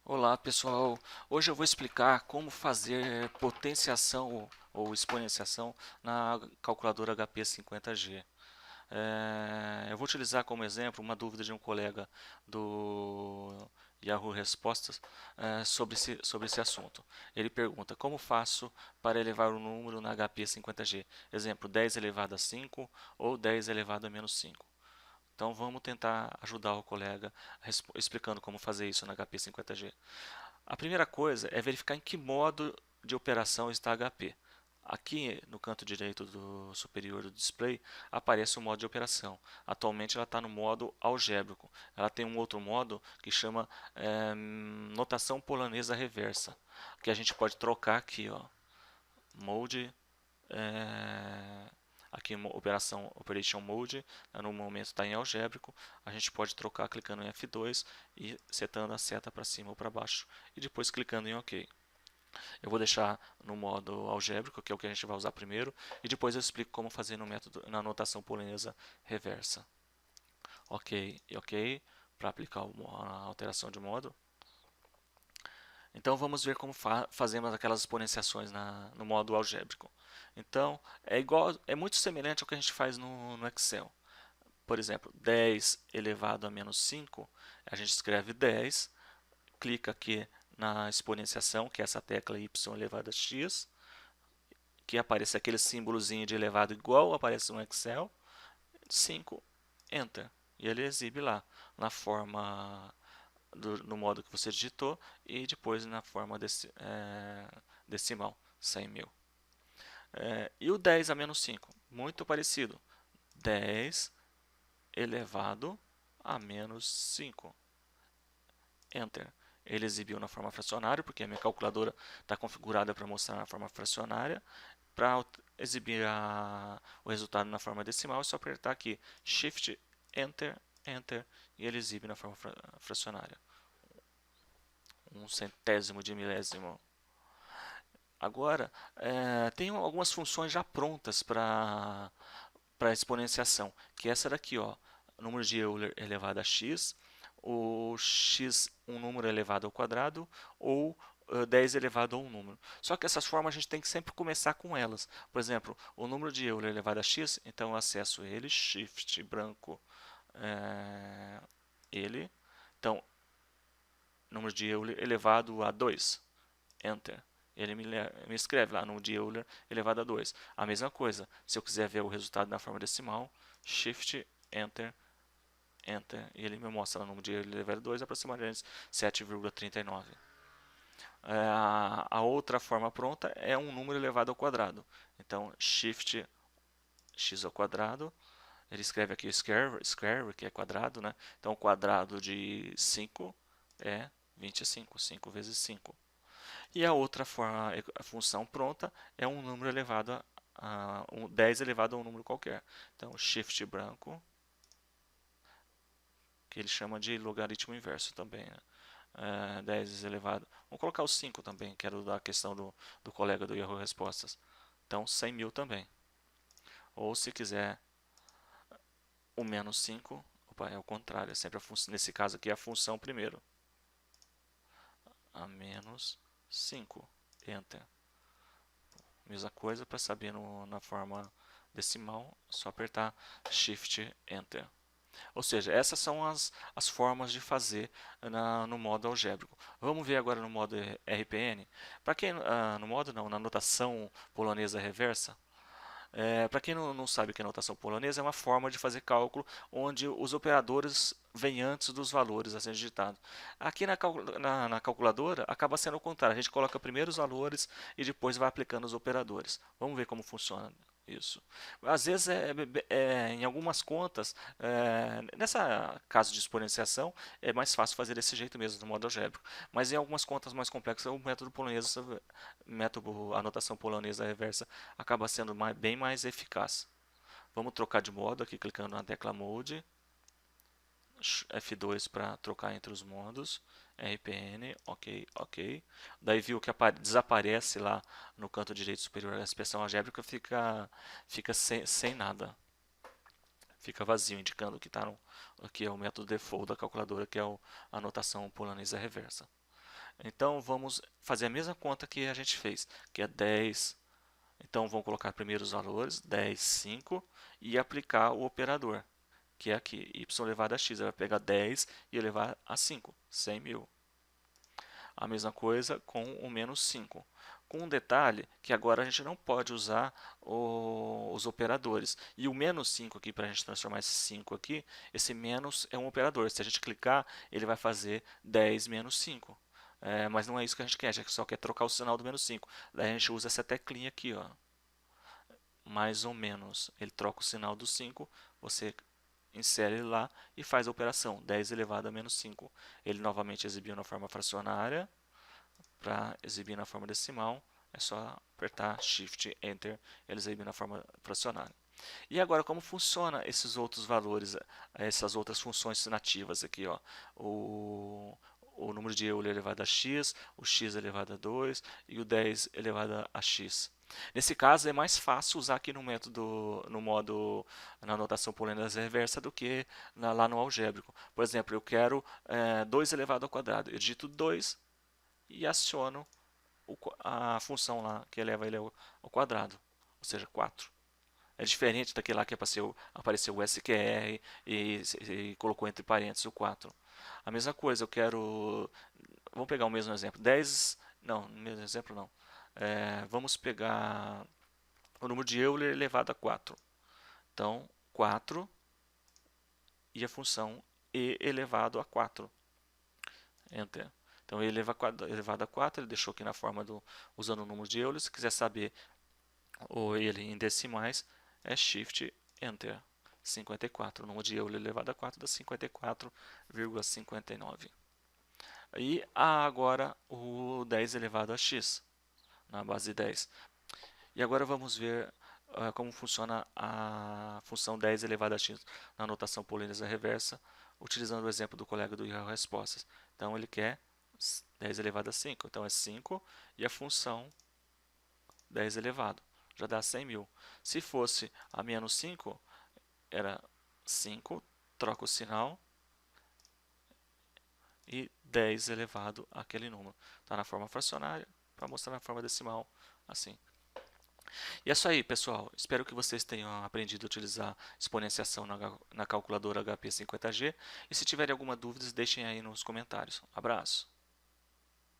Olá pessoal, hoje eu vou explicar como fazer potenciação ou exponenciação na calculadora HP50G. Eu vou utilizar como exemplo uma dúvida de um colega do Yahoo Respostas sobre esse assunto. Ele pergunta como faço para elevar o número na HP50G, exemplo 10 elevado a 5 ou 10 elevado a menos 5. Então vamos tentar ajudar o colega explicando como fazer isso na HP50G. A primeira coisa é verificar em que modo de operação está HP. Aqui no canto direito do superior do display aparece o modo de operação. Atualmente ela está no modo algébrico. Ela tem um outro modo que chama notação polanesa reversa, que a gente pode trocar aqui, ó, mode aqui operação Operation Mode, no momento está em algébrico, a gente pode trocar clicando em F2 e setando a seta para cima ou para baixo e depois clicando em OK. Eu vou deixar no modo algébrico, que é o que a gente vai usar primeiro, e depois eu explico como fazer no método na notação polinesa reversa. OK e OK para aplicar a alteração de modo. Então vamos ver como fazemos aquelas exponenciações no modo algébrico. Então é muito semelhante ao que a gente faz no Excel. Por exemplo, 10 elevado a menos 5, a gente escreve 10, clica aqui na exponenciação, que é essa tecla y elevado a x, que aparece aquele símbolozinho de elevado igual aparece no Excel, 5, Enter. E ele exibe lá, na forma no modo que você digitou e depois na forma decimal, 100.000. E o 10 a menos 5, muito parecido. 10 elevado a menos 5. Enter. Ele exibiu na forma fracionária, porque a minha calculadora está configurada para mostrar na forma fracionária. Para exibir o resultado na forma decimal, é só apertar aqui Shift, Enter, Enter, e ele exibe na forma fracionária. Um centésimo de milésimo. Agora, tem algumas funções já prontas para exponenciação, que é essa daqui, ó, número de Euler elevado a x, o x um número elevado ao quadrado, ou 10 elevado a um número. Só que essas formas a gente tem que sempre começar com elas. Por exemplo, o número de Euler elevado a x, então eu acesso ele, Shift branco, ele. Então, número de Euler elevado a 2, Enter. Ele me escreve lá no de Euler elevado a 2. A mesma coisa, se eu quiser ver o resultado na forma decimal, Shift, Enter, Enter. E ele me mostra lá no de Euler elevado a 2, aproximadamente 7,39. A outra forma pronta é um número elevado ao quadrado. Então, Shift, x ao quadrado. Ele escreve aqui square, que é quadrado, né? Então, o quadrado de 5 é 25, 5 vezes 5. E a outra forma, a função pronta é um número elevado a 10 elevado a um número qualquer. Então, Shift branco, que ele chama de logaritmo inverso também. Né? 10 elevado. Vamos colocar o 5 também, que era da questão do colega do Yahoo Respostas. Então, 100.000 também. Ou se quiser o menos 5, opa, é o contrário, é sempre nesse caso aqui é a função primeiro. A menos 5, Enter. Mesma coisa para saber na forma decimal, só apertar Shift Enter. Ou seja, essas são as formas de fazer no modo algébrico. Vamos ver agora no modo RPN. Para quem no modo não, na notação polonesa reversa. Para quem não sabe o que é notação polonesa, é uma forma de fazer cálculo onde os operadores vêm antes dos valores a ser digitados. Aqui na calculadora acaba sendo o contrário, a gente coloca primeiro os valores e depois vai aplicando os operadores. Vamos ver como funciona isso. Às vezes, em algumas contas, nessa caso de exponenciação, é mais fácil fazer desse jeito mesmo, no modo algébrico. Mas em algumas contas mais complexas, o método polonês, método anotação polonesa reversa, acaba sendo bem mais eficaz. Vamos trocar de modo aqui clicando na tecla Mode, F2 para trocar entre os modos, RPN, OK, OK. Daí viu que desaparece lá no canto direito superior a expressão algébrica, fica sem nada. Fica vazio, indicando que, que é o método default da calculadora, que é a anotação polonesa reversa. Então, vamos fazer a mesma conta que a gente fez, que é 10. Então, vamos colocar primeiro os valores, 10, 5, e aplicar o operador, que é aqui, y elevado a x. Ele vai pegar 10 e elevar a 5, 100 mil. A mesma coisa com o menos 5. Com um detalhe que agora a gente não pode usar os operadores. E o menos 5 aqui, para a gente transformar esse 5 aqui, esse menos é um operador. Se a gente clicar, ele vai fazer 10 menos 5. Mas não é isso que a gente quer, a gente só quer trocar o sinal do menos 5. Daí a gente usa essa teclinha aqui, ó, mais ou menos. Ele troca o sinal do 5, você insere ele lá e faz a operação, 10 elevado a menos 5. Ele novamente exibiu na forma fracionária. Para exibir na forma decimal, é só apertar Shift Enter, ele exibe na forma fracionária. E agora, como funciona esses outros valores, essas outras funções nativas aqui, ó? O número de Euler elevado a x, o x elevado a 2 e o 10 elevado a x. Nesse caso, é mais fácil usar aqui no método, no modo, na notação polinomial reversa do que lá no algébrico. Por exemplo, eu quero 2 elevado ao quadrado. Eu digito 2 e aciono a função lá que eleva ele ao quadrado, ou seja, 4. É diferente daquele lá que apareceu o SQR e colocou entre parênteses o 4. A mesma coisa, eu quero. Vamos pegar o mesmo exemplo. 10. Não, no mesmo exemplo não. Vamos pegar o número de Euler elevado a 4. Então, 4 e a função e elevado a 4. Enter. Então, ele elevado a 4, ele deixou aqui na forma usando o número de Euler. Se quiser saber ele em decimais, é Shift Enter. 54. O número de Euler elevado a 4 dá 54,59. E agora o 10 elevado a x, na base 10. E agora vamos ver como funciona a função 10 elevado a x na notação polinomial reversa, utilizando o exemplo do colega do Erro Respostas. Então, ele quer 10 elevado a 5. Então, é 5 e a função 10 elevado. Já dá 100 mil. Se fosse a menos 5, era 5, troca o sinal, e 10 elevado àquele número. Está na forma fracionária, para mostrar na forma decimal, assim. E é isso aí, pessoal. Espero que vocês tenham aprendido a utilizar exponenciação na calculadora HP50G. E se tiverem alguma dúvida, deixem aí nos comentários. Abraço!